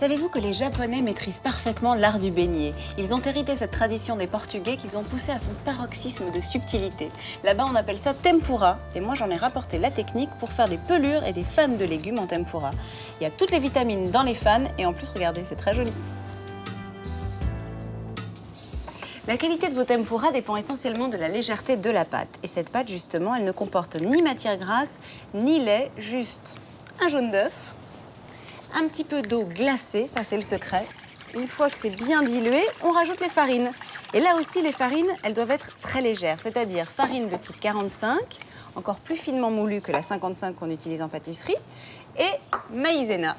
Savez-vous que les Japonais maîtrisent parfaitement l'art du beignet? Ils ont hérité cette tradition des Portugais qu'ils ont poussée à son paroxysme de subtilité. Là-bas, on appelle ça tempura, et moi j'en ai rapporté la technique pour faire des pelures et des fans de légumes en tempura. Il y a toutes les vitamines dans les fans, et en plus, regardez, c'est très joli. La qualité de vos tempura dépend essentiellement de la légèreté de la pâte. Et cette pâte, justement, elle ne comporte ni matière grasse, ni lait, juste un jaune d'œuf, un petit peu d'eau glacée, ça c'est le secret. Une fois que c'est bien dilué, on rajoute les farines. Et là aussi, les farines, elles doivent être très légères, c'est-à-dire farine de type 45, encore plus finement moulue que la 55 qu'on utilise en pâtisserie, et maïzena,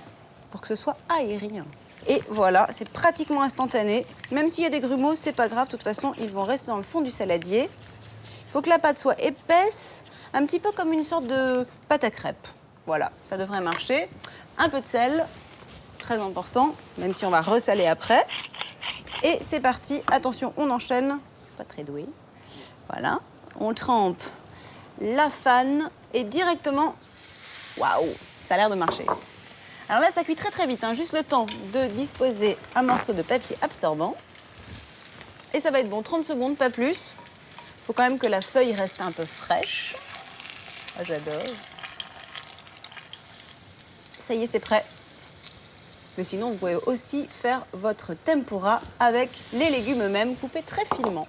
pour que ce soit aérien. Et voilà, c'est pratiquement instantané. Même s'il y a des grumeaux, c'est pas grave, de toute façon, ils vont rester dans le fond du saladier. Il faut que la pâte soit épaisse, un petit peu comme une sorte de pâte à crêpes. Voilà, ça devrait marcher. Un peu de sel, très important, même si on va ressaler après. Et c'est parti, attention, on enchaîne. Pas très doué. Voilà, on trempe la fan et directement, waouh, ça a l'air de marcher. Alors là, ça cuit très très vite, hein. Juste le temps de disposer un morceau de papier absorbant. Et ça va être bon, 30 secondes, pas plus. Il faut quand même que la feuille reste un peu fraîche. Ah, j'adore. Ça y est, c'est prêt. Mais sinon, vous pouvez aussi faire votre tempura avec les légumes eux-mêmes coupés très finement.